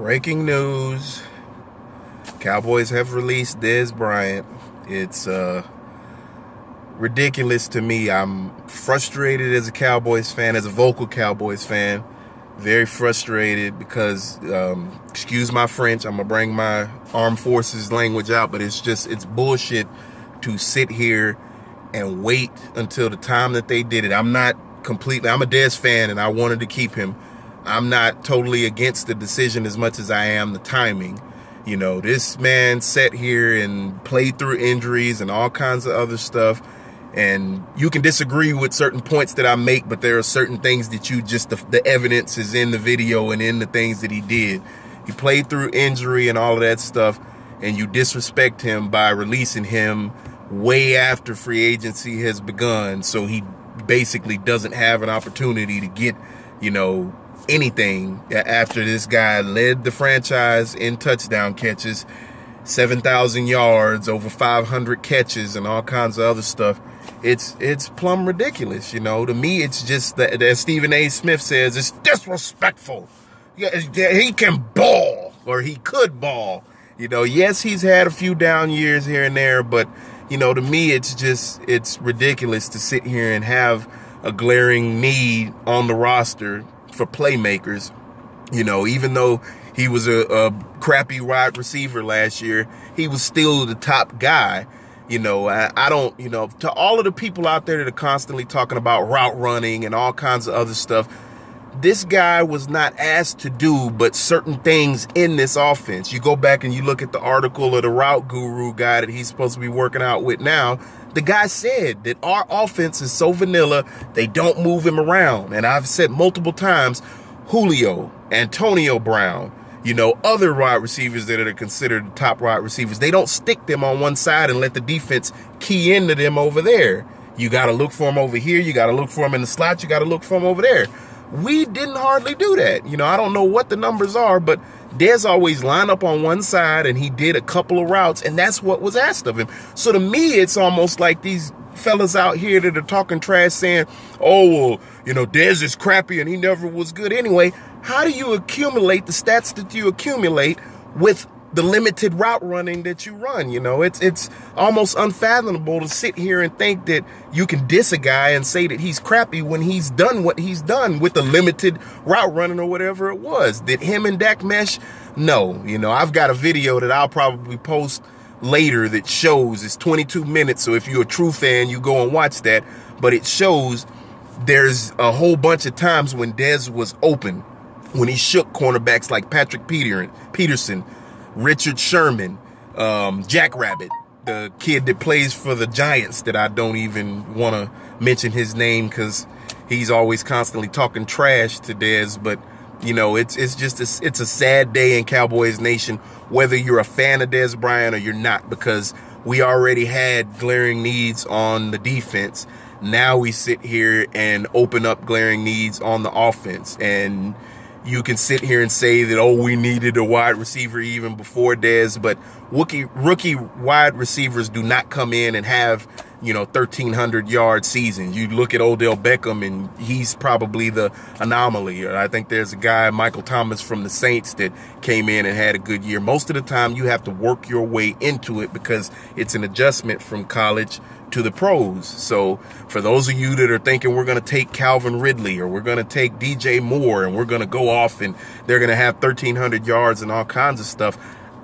Breaking news. Cowboys have released Dez Bryant. It's ridiculous to me. I'm frustrated as a Cowboys fan, as a vocal Cowboys fan. Very frustrated because, excuse my French, I'm going to bring my armed forces language out, but it's bullshit to sit here and wait until the time that they did it. I'm a Dez fan and I wanted to keep him. I'm not totally against the decision as much as I am the timing. You know, this man sat here and played through injuries and all kinds of other stuff. And you can disagree with certain points that I make, but there are certain things that the evidence is in the video and in the things that he did. He played through injury and all of that stuff, and you disrespect him by releasing him way after free agency has begun. So he basically doesn't have an opportunity to get, anything after this guy led the franchise in touchdown catches, 7,000 yards, over 500 catches, and all kinds of other stuff. It's plumb ridiculous, To me, it's just that, as Stephen A. Smith says, it's disrespectful. Yeah, he can ball, or he could ball. Yes, he's had a few down years here and there, but to me, it's ridiculous to sit here and have a glaring need on the roster for playmakers. Even though he was a crappy wide receiver last year, he was still the top guy. I don't, to all of the people out there that are constantly talking about route running and all kinds of other stuff, this guy was not asked to do but certain things in this offense. You go back and you look at the article of the route guru guy that he's supposed to be working out with now. The guy said that our offense is so vanilla, they don't move him around. And I've said multiple times, Julio, Antonio Brown, other wide receivers that are considered the top wide receivers, they don't stick them on one side and let the defense key into them over there. You got to look for them over here. You got to look for them in the slot. You got to look for them over there. We didn't hardly do that. I don't know what the numbers are, but Dez always lined up on one side and he did a couple of routes, and that's what was asked of him. So to me, it's almost like these fellas out here that are talking trash saying, oh, well, Dez is crappy and he never was good anyway. How do you accumulate the stats that you accumulate with the limited route running that you run? It's almost unfathomable to sit here and think that you can diss a guy and say that he's crappy when he's done what he's done with the limited route running or whatever it was. Did him and Dak mesh? No. I've got a video that I'll probably post later that shows, it's 22 minutes. So if you're a true fan, you go and watch that. But it shows there's a whole bunch of times when Dez was open, when he shook cornerbacks like Patrick Peterson, Richard Sherman, Jackrabbit, the kid that plays for the Giants that I don't even want to mention his name because he's always constantly talking trash to Dez. But, it's a sad day in Cowboys Nation, whether you're a fan of Dez Bryant or you're not, because we already had glaring needs on the defense. Now we sit here and open up glaring needs on the offense. And you can sit here and say that, oh, we needed a wide receiver even before Dez, but rookie wide receivers do not come in and have, 1,300-yard seasons. You look at Odell Beckham, and he's probably the anomaly. I think there's a guy, Michael Thomas from the Saints, that came in and had a good year. Most of the time, you have to work your way into it because it's an adjustment from college to the pros. So for those of you that are thinking we're going to take Calvin Ridley or we're going to take DJ Moore and we're going to go off and they're going to have 1,300 yards and all kinds of stuff,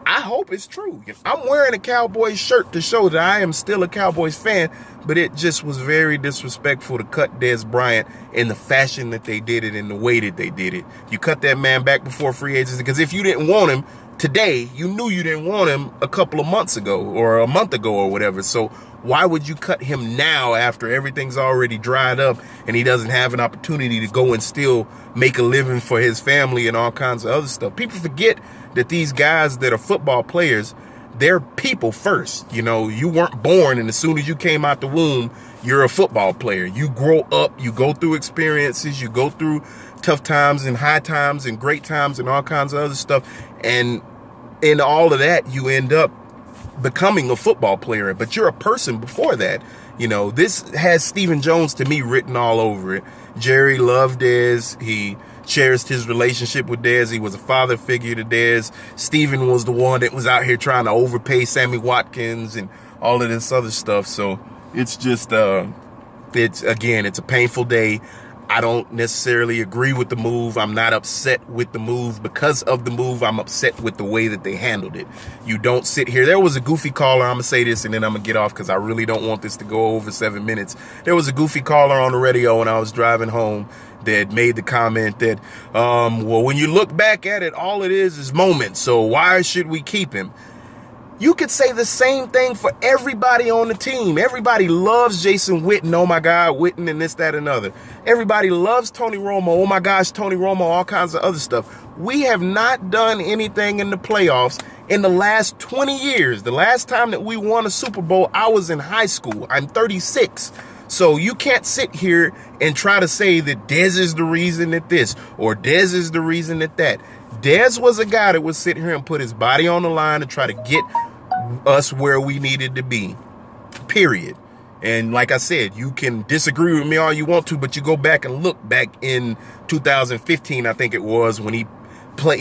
I hope it's true. I'm wearing a Cowboys shirt to show that I am still a Cowboys fan, but it just was very disrespectful to cut Dez Bryant in the fashion that they did it, in the way that they did it. You cut that man back before free agency, because if you didn't want him today, you knew you didn't want him a couple of months ago or a month ago or whatever. So why would you cut him now after everything's already dried up and he doesn't have an opportunity to go and still make a living for his family and all kinds of other stuff? People forget that these guys that are football players, they're people first. You weren't born and as soon as you came out the womb, you're a football player. You grow up, you go through experiences, you go through tough times and high times and great times and all kinds of other stuff. And in all of that, you end up becoming a football player, but you're a person before that. This has Stephen Jones, to me, written all over it. Jerry loved Dez. He cherished his relationship with Dez. He was a father figure to Dez. Steven was the one that was out here trying to overpay Sammy Watkins and all of this other stuff. So it's just, it's a painful day. I don't necessarily agree with the move. I'm not upset with the move because of the move. I'm upset with the way that they handled it. You don't sit here. There was a goofy caller. I'm going to say this and then I'm going to get off because I really don't want this to go over 7 minutes. There was a goofy caller on the radio when I was driving home that made the comment that, well, when you look back at it, all it is moments. So why should we keep him? You could say the same thing for everybody on the team. Everybody loves Jason Witten. Oh, my God, Witten and this, that, and other. Everybody loves Tony Romo. Oh, my gosh, Tony Romo, all kinds of other stuff. We have not done anything in the playoffs in the last 20 years. The last time that we won a Super Bowl, I was in high school. I'm 36. So you can't sit here and try to say that Dez is the reason that this or Dez is the reason that that. Dez was a guy that would sit here and put his body on the line to try to get us where we needed to be, period. And like I said, you can disagree with me all you want to, but you go back and look back in 2015, I think it was, when he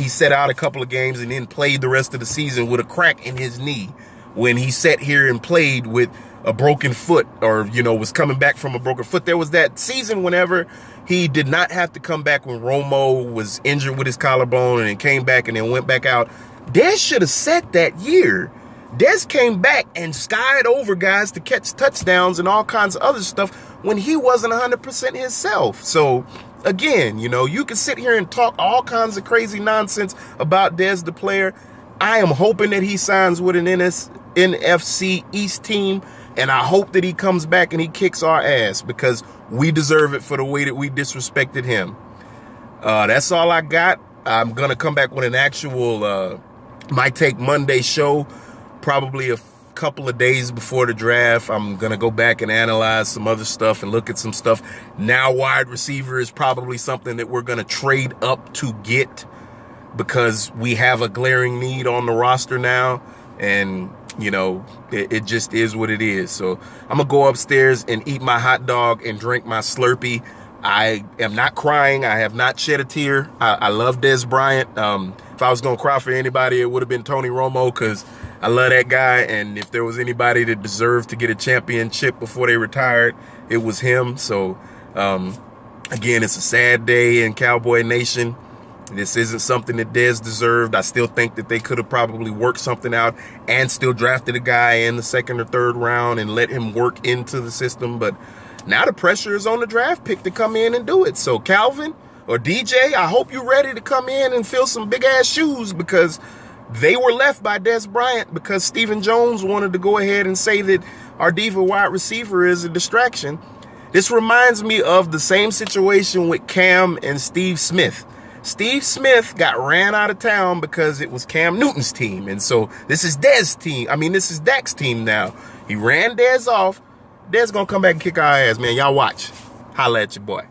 set out a couple of games and then played the rest of the season with a crack in his knee. When he sat here and played with a broken foot or, was coming back from a broken foot. There was that season whenever he did not have to come back when Romo was injured with his collarbone and then came back and then went back out. Dez should have sat that year. Dez came back and skied over guys to catch touchdowns and all kinds of other stuff when he wasn't 100% himself. So, again, you can sit here and talk all kinds of crazy nonsense about Dez the player. I am hoping that he signs with an NFC East team, and I hope that he comes back and he kicks our ass because we deserve it for the way that we disrespected him. That's all I got. I'm going to come back with an actual My Take Monday show. Probably a couple of days before the draft. I'm going to go back and analyze some other stuff and look at some stuff. Now, wide receiver is probably something that we're going to trade up to get because we have a glaring need on the roster now. And, it just is what it is. So I'm going to go upstairs and eat my hot dog and drink my Slurpee. I am not crying. I have not shed a tear. I love Dez Bryant. If I was going to cry for anybody, it would have been Tony Romo because I love that guy. And if there was anybody that deserved to get a championship before they retired, it was him. So, again, it's a sad day in Cowboy Nation. This isn't something that Dez deserved. I still think that they could have probably worked something out and still drafted a guy in the second or third round and let him work into the system. But now the pressure is on the draft pick to come in and do it. So Calvin or DJ, I hope you're ready to come in and fill some big ass shoes because they were left by Dez Bryant because Stephen Jones wanted to go ahead and say that our diva wide receiver is a distraction. This reminds me of the same situation with Cam and Steve Smith. Steve Smith got ran out of town because it was Cam Newton's team. And so this is Dez's team. This is Dak's team now. He ran Dez off. Dez gonna come back and kick our ass, man. Y'all watch. Holla at your boy.